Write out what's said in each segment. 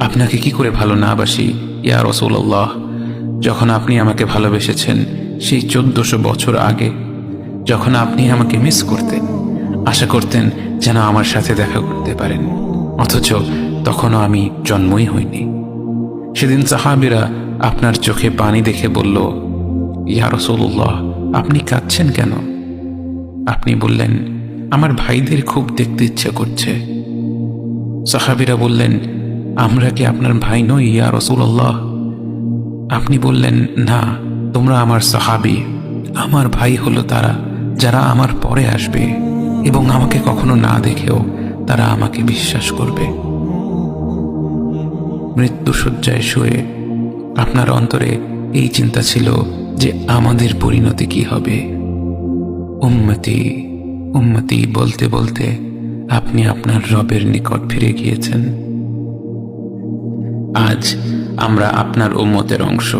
আপনাকে কি করে ভালো না বাসি ইয়া রাসূলুল্লাহ। যখন আপনি আমাকে ভালোবেসেছেন সেই 1400 বছর আগে, যখন আপনি আমাকে মিস করতেন, আশা করতেন যেন আমার সাথে দেখা করতে পারেন, অথচ তখনও আমি জন্মই হইনি। সেদিন সাহাবীরা আপনার চোখে পানি দেখে বলল, ইয়া রাসূলুল্লাহ, আপনি কাঁদছেন কেন? আপনি বললেন, আমার ভাইদের খুব দেখতে ইচ্ছা করছে। সাহাবীরা বললেন, আমরা কি আপনার ভাই নই ইয়া রাসূলুল্লাহ? আপনি বললেন, না, তোমরা আমার সাহাবী। আমার ভাই হলো তারা যারা আমার পরে আসবে এবং আমাকে কখনো না দেখেও তারা আমাকে বিশ্বাস করবে। মৃত্যুশয্যায় শুয়ে আপনার অন্তরে এই চিন্তা ছিল যে আমাদের পরিণতি কি হবে। উম্মতি উম্মতি বলতে বলতে আপনি আপনার রবের নিকট ফিরে গিয়েছেন। আজ আমরা আপনার উম্মতের অংশ।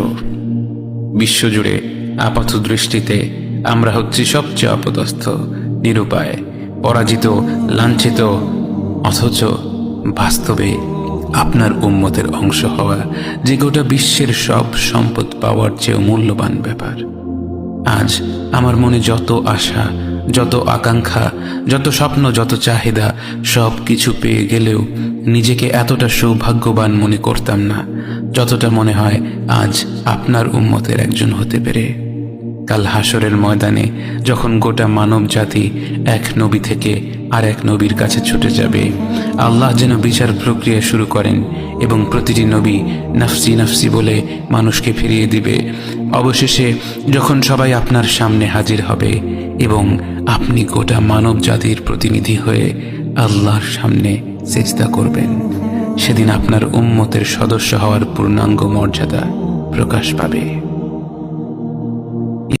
বিশ্বজুড়ে আপাত দৃষ্টিতে আমরা হচ্ছি সবচেয়ে অপদস্থ, নিরুপায়, পরাজিত, লাঞ্ছিত, অথচ বাস্তবে আপনার উম্মতের অংশ হওয়া যে গোটা বিশ্বের সব সম্পদ পাওয়ার চেয়েও মূল্যবান ব্যাপার। আজ আমার মনে যত আশা, যত আকাঙ্ক্ষা, যত স্বপ্ন, যত চাহিদা, সব কিছু পেয়ে গেলেও নিজেকে এতটা সৌভাগ্যবান মনে করতাম না যতটা মনে হয় আজ আপনার উম্মতের একজন হতে পেরে। কাল হাসরের ময়দানে যখন গোটা মানব জাতি এক নবী থেকে আর এক নবীর কাছে ছুটে যাবে, আল্লাহ যেন বিচার প্রক্রিয়া শুরু করেন এবং প্রতিটি নবী নাফসি নাফসি বলে মানুষকে ফিরিয়ে দিবে। অবশেষে যখন সবাই আপনার সামনে হাজির হবে এবং আপনি গোটা মানব জাতির প্রতিনিধি হয়ে আল্লাহর সামনে সিজদা করবেন, সেদিন আপনার উম্মতের সদস্য হওয়ার পূর্ণাঙ্গ মর্যাদা প্রকাশ পাবে।